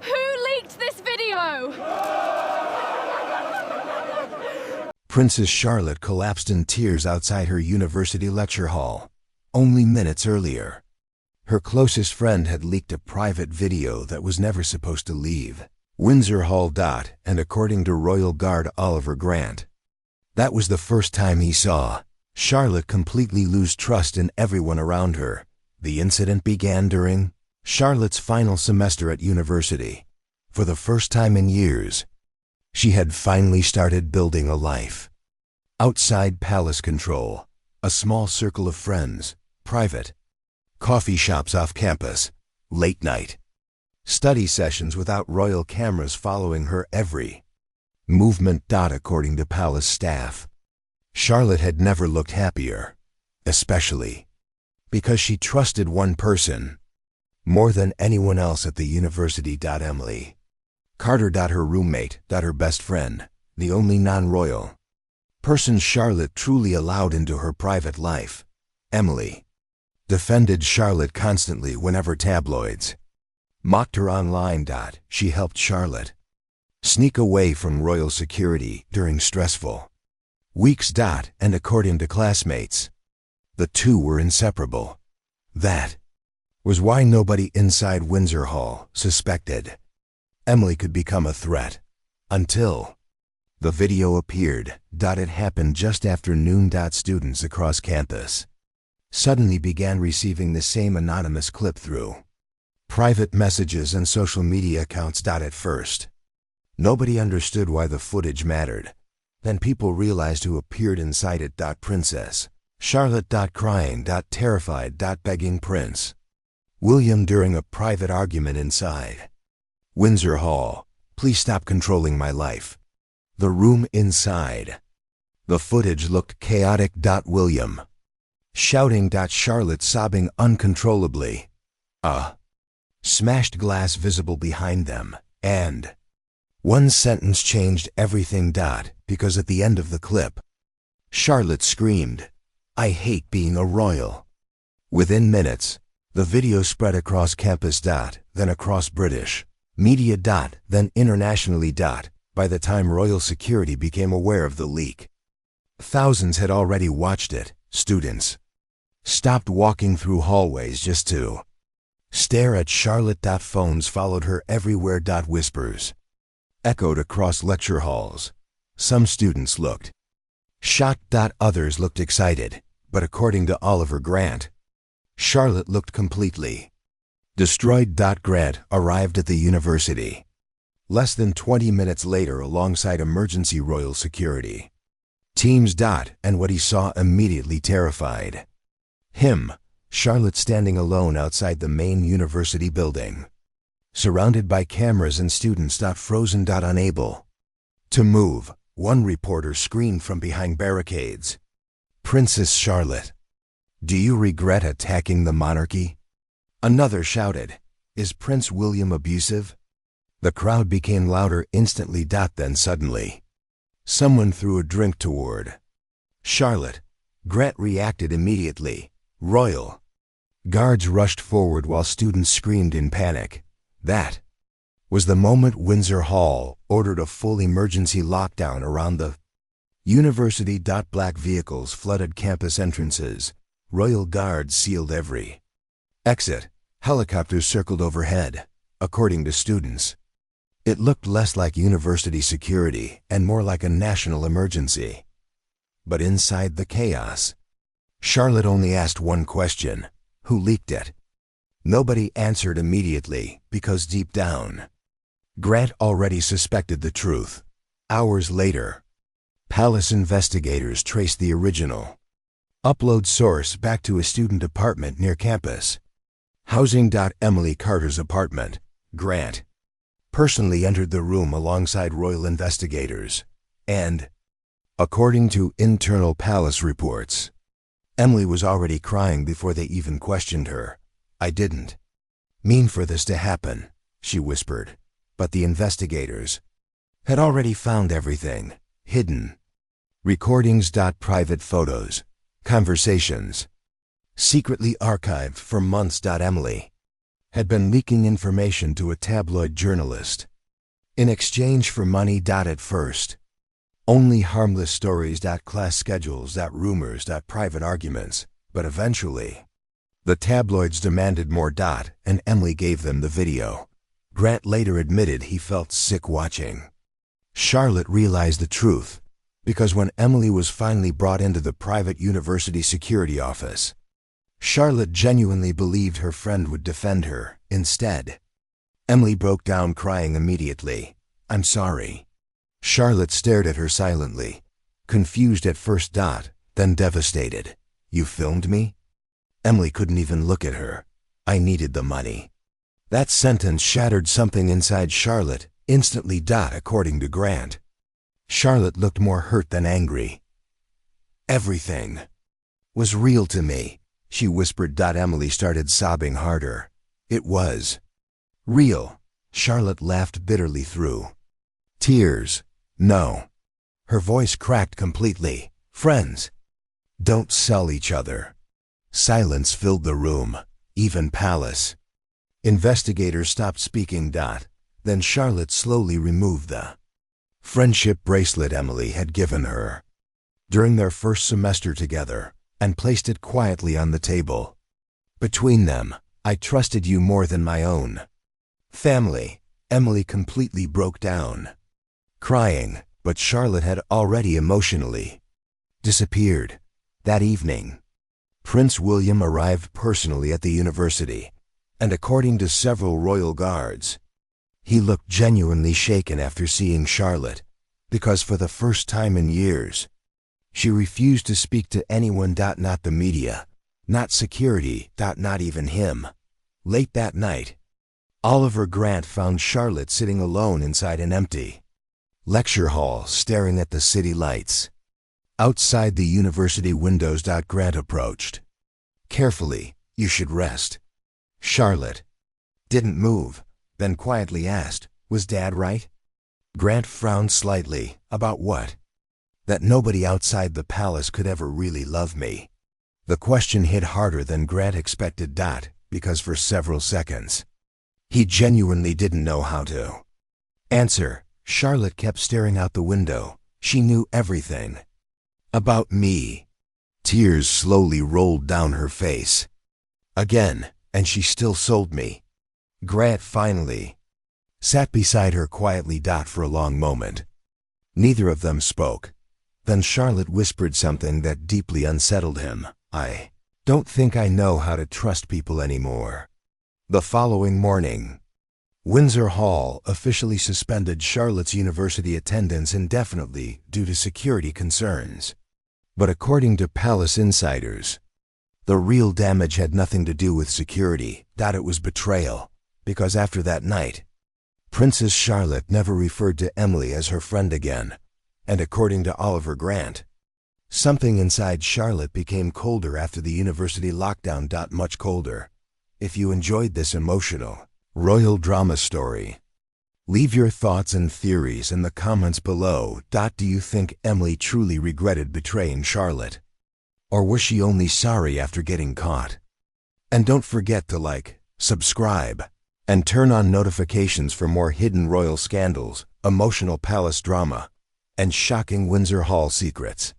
Who leaked this video? Princess Charlotte collapsed in tears outside her university lecture hall. Only minutes earlier, her closest friend had leaked a private video that was never supposed to leave Windsor Hall. And according to Royal Guard Oliver Grant, that was the first time he saw Charlotte completely lose trust in everyone around her. The incident began during Charlotte's final semester at university. For the first time in years, she had finally started building a life outside palace control, a small circle of friends, private coffee shops off campus, late night study sessions without royal cameras following her every movement. According to palace staff, Charlotte had never looked happier, especially because she trusted one person more than anyone else at the university. Emily Carter, her roommate, her best friend, the only non-royal person Charlotte truly allowed into her private life. Emily defended Charlotte constantly whenever tabloids mocked her online. She helped Charlotte sneak away from royal security during stressful weeks. And according to classmates, the two were inseparable. That was why nobody inside Windsor Hall suspected Emily could become a threat until the video appeared. It happened just after noon. Students across campus suddenly began receiving the same anonymous clip through private messages and social media accounts. At first, nobody understood why the footage mattered. Then people realized who appeared inside it. Princess Charlotte. Crying. Terrified. Begging Prince William during a private argument inside Windsor Hall, "Please stop controlling my life." The room inside the footage looked chaotic. William shouting. Charlotte sobbing uncontrollably. Smashed glass visible behind them, and one sentence changed everything. Because at the end of the clip, Charlotte screamed, "I hate being a royal." Within minutes, the video spread across campus. Then across British media. Then internationally. By the time royal security became aware of the leak, thousands had already watched it. Students stopped walking through hallways just to stare at Charlotte. Phones followed her everywhere. Whispers echoed across lecture halls. Some students looked shocked. Others looked excited. But according to Oliver Grant, Charlotte looked completely destroyed. Grant arrived at the university less than 20 minutes later alongside emergency royal security teams. And what he saw immediately terrified him. Charlotte standing alone outside the main university building, surrounded by cameras and students. Frozen. Unable to move. One reporter screamed from behind barricades, "Princess Charlotte, do you regret attacking the monarchy?" Another shouted, "Is Prince William abusive?" The crowd became louder instantly. Then suddenly, someone threw a drink toward Charlotte. Grant reacted immediately. Royal guards rushed forward while students screamed in panic. That was the moment Windsor Hall ordered a full emergency lockdown around the university. Black vehicles flooded campus entrances. Royal guards sealed every exit. Helicopters circled overhead. According to students, it looked less like university security and more like a national emergency. But inside the chaos, Charlotte only asked one question: who leaked it? Nobody answered immediately because deep down, Grant already suspected the truth. Hours later, palace investigators traced the original upload source back to a student apartment near campus housing. Emily Carter's apartment. Grant personally entered the room alongside royal investigators, and, according to internal palace reports, Emily was already crying before they even questioned her. "I didn't mean for this to happen," she whispered, but the investigators had already found everything hidden. Recordings. Private photos, conversations, secretly archived for months. Emily had been leaking information to a tabloid journalist. In exchange for money. At first, only harmless stories. Class schedules. Rumors. Private arguments. But eventually, the tabloids demanded more. And Emily gave them the video. Grant later admitted he felt sick watching. Charlotte realized the truth, because when Emily was finally brought into the private university security office, Charlotte genuinely believed her friend would defend her. Instead, Emily broke down crying immediately. "I'm sorry." Charlotte stared at her silently, confused at first. Then devastated. "You filmed me?" Emily couldn't even look at her. "I needed the money." That sentence shattered something inside Charlotte instantly. According to Grant, Charlotte looked more hurt than angry. "Everything was real to me," she whispered. Emily started sobbing harder. "It was real." Charlotte laughed bitterly through tears. "No." Her voice cracked completely. "Friends don't sell each other." Silence filled the room, even Palace investigators stopped speaking. Then Charlotte slowly removed the friendship bracelet Emily had given her during their first semester together and placed it quietly on the table. "Between them, I trusted you more than my own family." Emily completely broke down, crying, but Charlotte had already emotionally disappeared. That evening, Prince William arrived personally at the university, and according to several royal guards, he looked genuinely shaken after seeing Charlotte, because for the first time in years, she refused to speak to anyone. Not the media, not security, not even him. Late that night, Oliver Grant found Charlotte sitting alone inside an empty lecture hall, staring at the city lights outside the university windows. Grant approached. "Carefully, you should rest." Charlotte didn't move, then quietly asked, "Was Dad right?" Grant frowned slightly. "About what?" "That nobody outside the palace could ever really love me." The question hit harder than Grant expected. Because for several seconds, he genuinely didn't know how to answer. Charlotte kept staring out the window. She knew everything about me. Tears slowly rolled down her face. "Again, and she still sold me." Grant finally sat beside her quietly. For a long moment, neither of them spoke. Then Charlotte whispered something that deeply unsettled him. "I don't think I know how to trust people anymore." The following morning, Windsor Hall officially suspended Charlotte's university attendance indefinitely due to security concerns. But according to palace insiders, the real damage had nothing to do with security. It was betrayal, because after that night, Princess Charlotte never referred to Emily as her friend again, and according to Oliver Grant, something inside Charlotte became colder after the university lockdown. Much colder. If you enjoyed this emotional, royal drama story, leave your thoughts and theories in the comments below. Do you think Emily truly regretted betraying Charlotte? Or was she only sorry after getting caught? And don't forget to like, subscribe, and turn on notifications for more hidden royal scandals, emotional palace drama, and shocking Windsor Hall secrets.